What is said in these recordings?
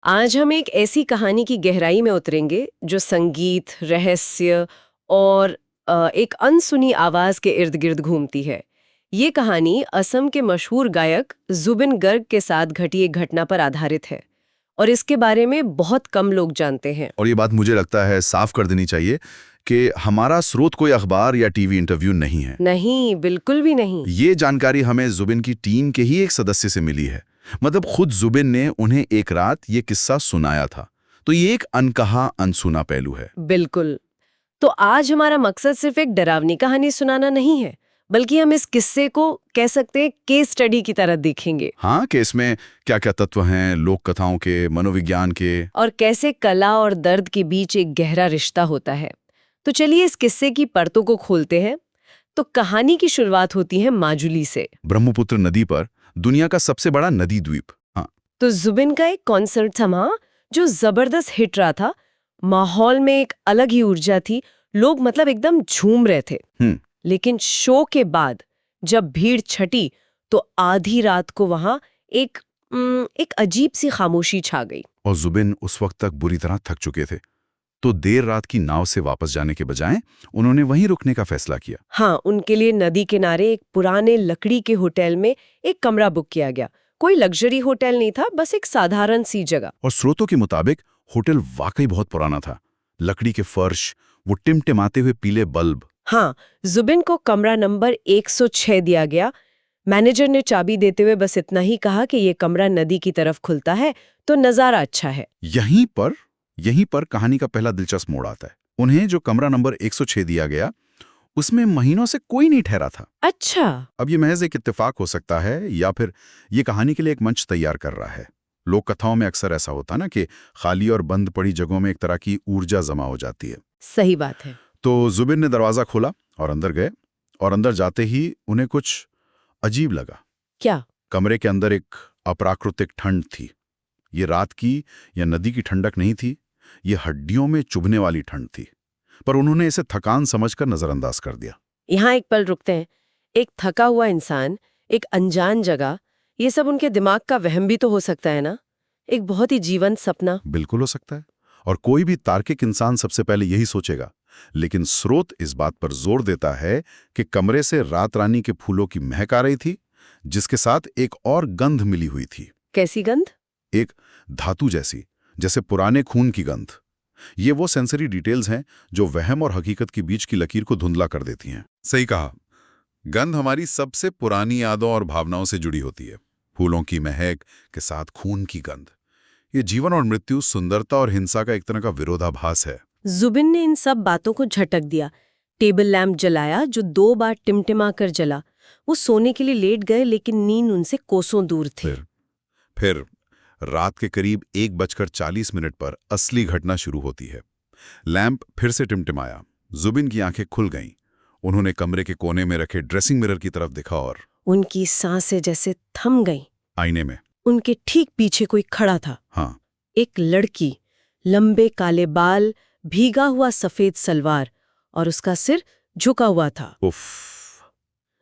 आज हम एक ऐसी कहानी की गहराई में उतरेंगे जो संगीत, रहस्य और एक अनसुनी आवाज के इर्द गिर्द घूमती है। ये कहानी असम के मशहूर गायक जुबिन गर्ग के साथ घटी एक घटना पर आधारित है और इसके बारे में बहुत कम लोग जानते हैं। और ये बात मुझे लगता है साफ कर देनी चाहिए कि हमारा स्रोत कोई अखबार या टीवी इंटरव्यू नहीं है। नहीं, बिल्कुल भी नहीं। ये जानकारी हमें जुबिन की टीम के ही एक सदस्य से मिली है। मतलब खुद जुबिन ने उन्हें एक रात ये किस्सा सुनाया था। तो ये एक अनकहा अनसुना पहलू है। बिल्कुल। तो आज हमारा मकसद सिर्फ एक डरावनी कहानी सुनाना नहीं है, बल्कि हम इस किस्से को कह सकते हैं केस स्टडी की तरह देखेंगे। हाँ, कि इसमें क्या क्या तत्व हैं, लोक कथाओं के, मनोविज्ञान के, और कैसे कला और दर्द के बीच एक गहरा रिश्ता होता है। तो चलिए इस किस्से की परतों को खोलते हैं। तो कहानी की शुरुआत होती है माजुली से। ब्रह्मपुत्र नदी पर दुनिया का सबसे बड़ा नदी द्वीप। हाँ, तो जुबिन का एक कॉन्सर्ट था जो जबरदस्त हिट रहा था। माहौल में एक अलग ही ऊर्जा थी, लोग मतलब एकदम झूम रहे थे। लेकिन शो के बाद जब भीड़ छटी तो आधी रात को वहां एक अजीब सी खामोशी छा गई। और जुबिन उस वक्त तक बुरी तरह थक चुके थे। तो देर रात की नाव से वापस जाने के बजाय उन्होंने वहीं रुकने का फैसला किया। हाँ, उनके लिए नदी किनारे एक पुराने लकड़ी के होटल में एक कमरा बुक किया गया। कोई लग्जरी होटल नहीं था, बस एक साधारण सी जगह। और स्रोतों के मुताबिक होटल वाकई बहुत पुराना था। लकड़ी के फर्श, वो टिमटिमाते हुए पीले बल्ब। हाँ, जुबिन को कमरा नंबर 106 दिया गया। मैनेजर ने चाबी देते हुए बस इतना ही कहा कि ये कमरा नदी की तरफ खुलता है तो नजारा अच्छा है। यहीं पर कहानी का पहला दिलचस्प मोड़ आता है। उन्हें जो कमरा नंबर 106 दिया गया, उसमें महीनों से कोई नहीं ठहरा था। अच्छा। अब ये महज एक इत्तेफाक हो सकता है या फिर ये कहानी के लिए एक मंच तैयार कर रहा है। लोक कथाओं में अक्सर ऐसा होता है ना कि खाली और बंद पड़ी जगहों में एक तरह की ऊर्जा जमा हो जाती है। सही बात है। तो जुबिन ने दरवाजा खोला और अंदर गए, और अंदर जाते ही उन्हें कुछ अजीब लगा। क्या? कमरे के अंदर एक अप्राकृतिक ठंड थी। ये रात की या नदी की ठंडक नहीं थी, ये हड्डियों में चुभने वाली ठंड थी। पर उन्होंने इसे थकान समझकर नजरअंदाज कर दिया। यहाँ एक पल रुकते हैं। एक थका हुआ इंसान, एक अनजान जगह, ये सब उनके दिमाग का वहम भी तो हो सकता है ना? एक बहुत ही जीवंत सपना। बिल्कुल हो सकता है, और कोई भी तार्किक इंसान सबसे पहले यही सोचेगा। लेकिन स्रोत इस बात पर जोर देता है कि कमरे से रात रानी के फूलों की महक आ रही थी, जिसके साथ एक और गंध मिली हुई थी। कैसी गंध? एक धातु जैसी, जैसे पुराने खून की गंध। ये वो सेंसरी डिटेल्स हैं जो वहम और हकीकत के बीच की लकीर को धुंधला कर देती हैं। सही कहा, गंध हमारी सबसे पुरानी यादों और भावनाओं से जुड़ी होती है। फूलों की महक के साथ खून की गंध, ये जीवन और मृत्यु, सुंदरता और हिंसा का एक तरह का विरोधाभास है। जुबिन ने इन सब बातों को झटक दिया। टेबल लैंप जलाया जो 2 बार टिमटिमा कर जला। वो सोने के लिए लेट गए, लेकिन नींद उनसे कोसों दूर थी। फिर रात के करीब 1:40 पर असली घटना शुरू होती है। लैंप फिर से टिमटिमाया। जुबिन की आंखें खुल गईं। उन्होंने कमरे के कोने में रखे ड्रेसिंग मिरर की तरफ देखा और उनकी सांसें जैसे थम गईं। आईने में उनके ठीक पीछे कोई खड़ा था। हाँ, एक लड़की, लंबे काले बाल, भीगा हुआ सफेद सलवार, और उसका सिर झुका हुआ था। उफ।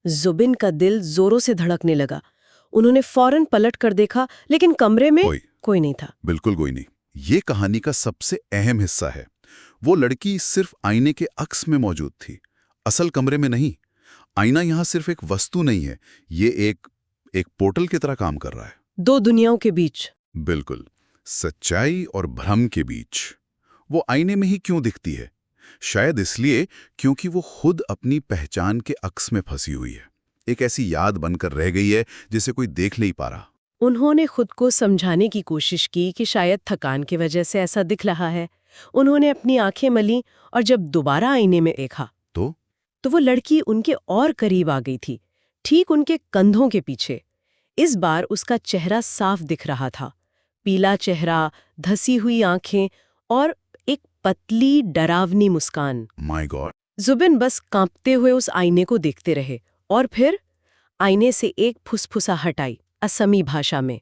जुबिन का दिल जोरों से धड़कने लगा। उन्होंने फौरन पलट कर देखा, लेकिन कमरे में कोई नहीं था। बिल्कुल कोई नहीं। ये कहानी का सबसे अहम हिस्सा है। वो लड़की सिर्फ आईने के अक्स में मौजूद थी, असल कमरे में नहीं। आईना यहाँ सिर्फ एक वस्तु नहीं है, ये एक पोर्टल की तरह काम कर रहा है। 2 दुनियाओं के बीच। बिल्कुल, सच्चाई और भ्रम के बीच। वो आईने में ही क्यों दिखती है? शायद इसलिए क्योंकि वो खुद अपनी पहचान के अक्स में फंसी हुई है। एक ऐसी याद बनकर रह गई है जिसे कोई देख नहीं पा रहा। उन्होंने खुद को समझाने की कोशिश की कि शायद थकान की वजह से ऐसा दिख रहा है। उन्होंने अपनी आंखें मली और जब दोबारा आईने में देखा तो वो लड़की उनके और करीब आ गई थी, ठीक उनके कंधों के पीछे। इस बार उसका चेहरा साफ दिख रहा था। पीला चेहरा, धसी हुई आंखें और एक पतली डरावनी मुस्कान। My God. जुबिन बस कांपते हुए उस आईने को देखते रहे और फिर आईने से एक फुसफुसाहट आई, असमी भाषा में,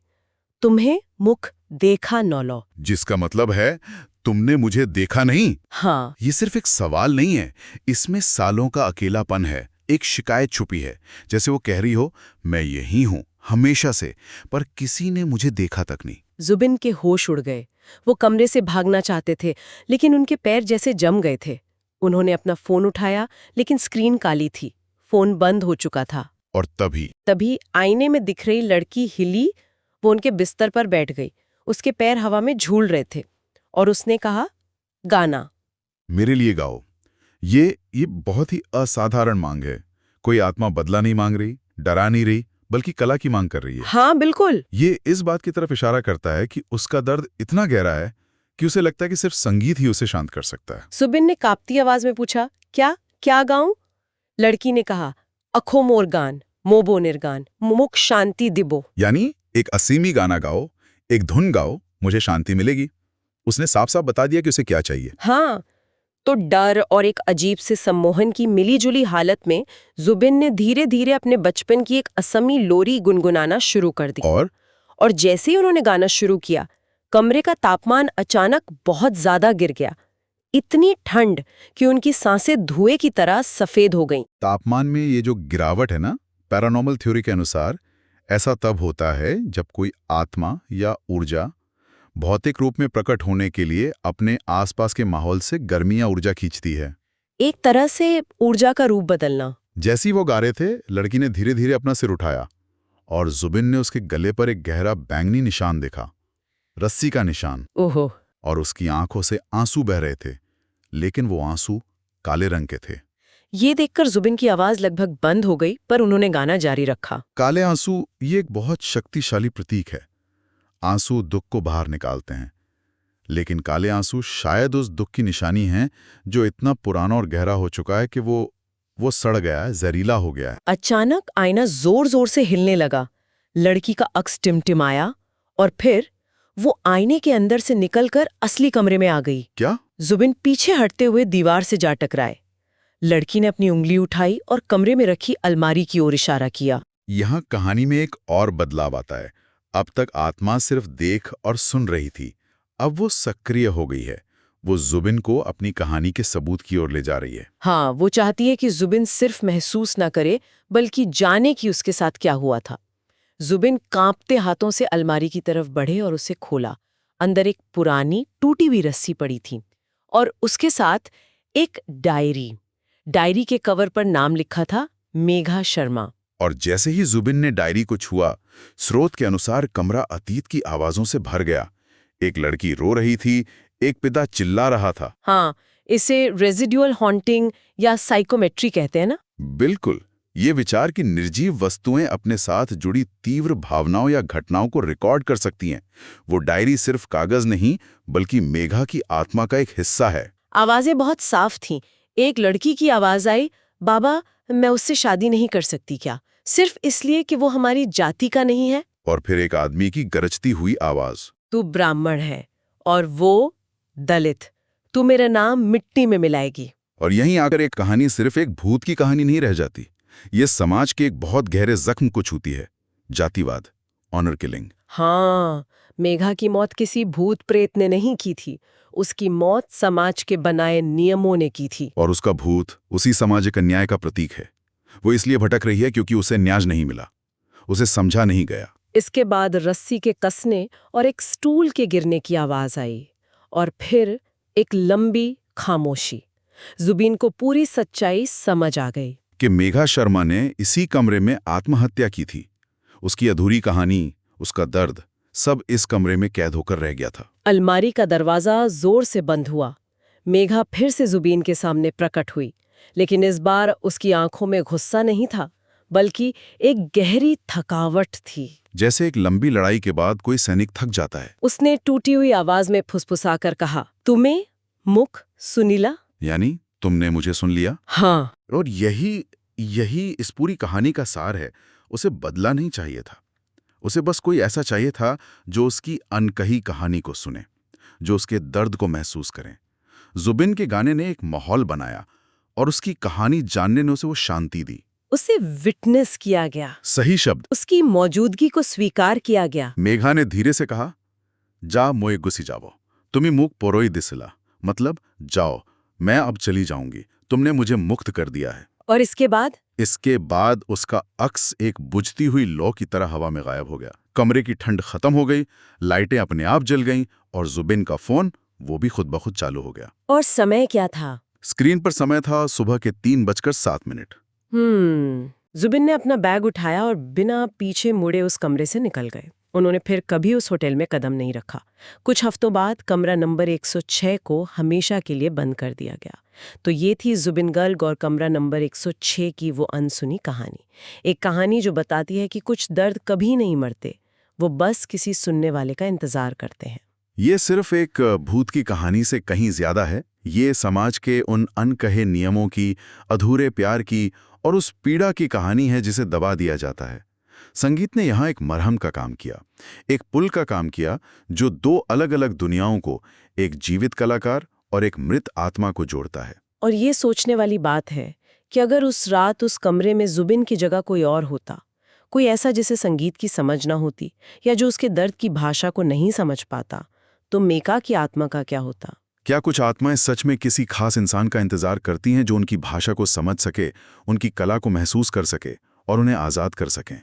तुम्हें मुख देखा नौलो। जिसका मतलब है तुमने मुझे देखा नहीं। हाँ। ये सिर्फ एक सवाल नहीं है, इसमें सालों का अकेलापन है, एक शिकायत छुपी है। जैसे वो कह रही हो, मैं यही हूं हमेशा से, पर किसी ने मुझे देखा तक नहीं। जुबिन के होश उड़ गए। वो कमरे से भागना चाहते थे, लेकिन उनके पैर जैसे जम गए थे। उन्होंने अपना फोन उठाया, लेकिन स्क्रीन काली थी, फोन बंद हो चुका था। और तभी आईने में दिख रही लड़की हिली, वो उनके बिस्तर पर बैठ गई। उसके पैर हवा में झूल रहे थे और उसने कहा, गाना मेरे लिए गाओ। ये बहुत ही असाधारण मांग है। कोई आत्मा बदला नहीं मांग रही, डरा नहीं रही, बल्कि कला की मांग कर रही है। हाँ बिल्कुल। ये इस बात की तरफ इशारा करता है कि उसका दर्द इतना गहरा है कि उसे लगता है कि सिर्फ संगीत ही उसे शांत कर सकता है। सुबिन ने कांपती आवाज में पूछा, क्या गाऊं? लड़की ने कहा, अखो मोर गान, मोबो निर्गान, मुख शांति दिबो। यानी एक असीमी गाना गाओ, एक धुन गाओ, मुझे शांति मिलेगी। उसने साफ साफ बता दिया कि उसे क्या चाहिए। हाँ, तो डर और एक अजीब से सम्मोहन की मिलीजुली हालत में जुबिन ने धीरे धीरे अपने बचपन की एक असमी लोरी गुनगुनाना शुरू कर दी। और जैसे ही उन्होंने गाना शुरू किया, कमरे का तापमान अचानक बहुत ज्यादा गिर गया। इतनी ठंड कि उनकी सांसें धुएं की तरह सफेद हो गईं। तापमान में ये जो गिरावट है ना, पैरानॉर्मल थ्योरी के अनुसार ऐसा तब होता है जब कोई आत्मा या ऊर्जा भौतिक रूप में प्रकट होने के लिए अपने आसपास के माहौल से गर्मी या ऊर्जा खींचती है। एक तरह से ऊर्जा का रूप बदलना। जैसे ही वो गा रहे थे, लड़की ने धीरे धीरे अपना सिर उठाया और जुबिन ने उसके गले पर एक गहरा बैंगनी निशान देखा, रस्सी का निशान। ओहो। और उसकी आंखों से आंसू बह रहे थे, लेकिन वो आंसू काले रंग के थे। ये देखकर जुबिन की आवाज लगभग बंद हो गई, पर उन्होंने गाना जारी रखा। काले आंसू ये एक बहुत शक्तिशाली प्रतीक है। आंसू दुख को बाहर निकालते हैं, लेकिन काले आंसू शायद उस दुख की निशानी है जो इतना पुराना और गहरा हो चुका है कि वो सड़ गया है, जहरीला हो गया है। अचानक आईना जोर जोर से हिलने लगा। लड़की का अक्स टिमटिमाया और फिर वो आईने के अंदर से निकलकर असली कमरे में आ गई। क्या? जुबिन पीछे हटते हुए दीवार से जा टकराए। लड़की ने अपनी उंगली उठाई और कमरे में रखी अलमारी की ओर इशारा किया। यहाँ कहानी में एक और बदलाव आता है। अब तक आत्मा सिर्फ देख और सुन रही थी, अब वो सक्रिय हो गई है। वो जुबिन को अपनी कहानी के सबूत की ओर ले जा रही है। हाँ, वो चाहती है कि जुबिन सिर्फ महसूस ना करे, बल्कि जाने कि उसके साथ क्या हुआ था। जुबिन कांपते हाथों से अलमारी की तरफ बढ़े और उसे खोला। अंदर एक पुरानी टूटी हुई रस्सी पड़ी थी और उसके साथ एक डायरी के कवर पर नाम लिखा था, मेघा शर्मा। और जैसे ही जुबिन ने डायरी को छुआ, स्रोत के अनुसार कमरा अतीत की आवाजों से भर गया। एक लड़की रो रही थी, एक पिता चिल्ला रहा था। हाँ, इसे रेजिडुअल हॉन्टिंग या साइकोमेट्री कहते हैं ना? बिल्कुल। ये विचार कि निर्जीव वस्तुएं अपने साथ जुड़ी तीव्र भावनाओं या घटनाओं को रिकॉर्ड कर सकती हैं। वो डायरी सिर्फ कागज नहीं, बल्कि मेघा की आत्मा का एक हिस्सा है। आवाजें बहुत साफ थीं। एक लड़की की आवाज आई, बाबा, मैं उससे शादी नहीं कर सकती क्या? सिर्फ इसलिए कि वो हमारी जाति का नहीं है। और फिर एक आदमी की गरजती हुई आवाज, तू ब्राह्मण है और वो दलित, तू मेरा नाम मिट्टी में मिलाएगी। और यहीं आकर एक कहानी सिर्फ एक भूत की कहानी नहीं रह जाती। ये समाज के एक बहुत गहरे जख्म को छूती है, जातिवाद, ऑनर किलिंग। हाँ, मेघा की मौत किसी भूत प्रेत ने नहीं की थी, उसकी मौत समाज के बनाए नियमों ने की थी। और उसका भूत उसी सामाजिक अन्याय का प्रतीक है। वो इसलिए भटक रही है क्योंकि उसे न्याय नहीं मिला, उसे समझा नहीं गया। इसके बाद रस्सी के कसने और एक स्टूल के गिरने की आवाज आई और फिर एक लंबी खामोशी। जुबिन को पूरी सच्चाई समझ आ गई कि मेघा शर्मा ने इसी कमरे में आत्महत्या की थी। उसकी अधूरी कहानी, उसका दर्द, सब इस कमरे में कैद होकर रह गया था। अलमारी का दरवाजा जोर से बंद हुआ। मेघा फिर से जुबिन के सामने प्रकट हुई, लेकिन इस बार उसकी आंखों में गुस्सा नहीं था, बल्कि एक गहरी थकावट थी। जैसे एक लंबी लड़ाई के बाद कोई सैनिक थक जाता है। उसने टूटी हुई आवाज में फुसफुसाकर कहा, तुम्हें मुख सुनीला? यानी तुमने मुझे सुन लिया? हाँ। और यही इस पूरी कहानी का सार है। उसे बदला नहीं चाहिए था, उसे बस कोई ऐसा चाहिए था जो उसकी अनकही कहानी को सुने, जो उसके दर्द को महसूस करे। जुबिन के गाने ने एक माहौल बनाया और उसकी कहानी जानने ने उसे वो शांति दी। उसे विटनेस किया गया। सही शब्द। उसकी मौजूदगी को स्वीकार किया गया। मेघा ने धीरे से कहा, जा मोए गुसी जावो, तुम्ही मुख पोरोई दिसला, मतलब जाओ, मैं अब चली जाऊंगी, तुमने मुझे मुक्त कर दिया है। और इसके बाद उसका अक्स एक बुझती हुई लौ की तरह हवा में गायब हो गया। कमरे की ठंड खत्म हो गई, लाइटें अपने आप जल गईं और जुबिन का फोन वो भी खुद ब खुद चालू हो गया। और समय क्या था? स्क्रीन पर समय था सुबह के 3:07। जुबिन ने अपना बैग उठाया और बिना पीछे मुड़े उस कमरे से निकल गए। उन्होंने फिर कभी उस होटल में कदम नहीं रखा। कुछ हफ्तों बाद कमरा नंबर 106 को हमेशा के लिए बंद कर दिया गया। तो ये थी जुबिन गर्ग और कमरा नंबर 106 की वो अनसुनी कहानी। एक कहानी जो बताती है कि कुछ दर्द कभी नहीं मरते, वो बस किसी सुनने वाले का इंतजार करते हैं। ये सिर्फ एक भूत की कहानी से कहीं ज्यादा है। ये समाज के उन अनकहे नियमों की, अधूरे प्यार की और उस पीड़ा की कहानी है जिसे दबा दिया जाता है। संगीत ने यहाँ एक मरहम का काम किया, एक पुल का काम किया जो दो अलग अलग दुनियाओं को, एक जीवित कलाकार और एक मृत आत्मा को जोड़ता है। और ये सोचने वाली बात है कि अगर उस रात उस कमरे में जुबिन की जगह कोई और होता, कोई ऐसा जिसे संगीत की समझ ना होती या जो उसके दर्द की भाषा को नहीं समझ पाता, तो मेका की आत्मा का क्या होता? क्या कुछ आत्माएं सच में किसी खास इंसान का इंतजार करती हैं जो उनकी भाषा को समझ सके, उनकी कला को महसूस कर सके और उन्हें आज़ाद कर सकें?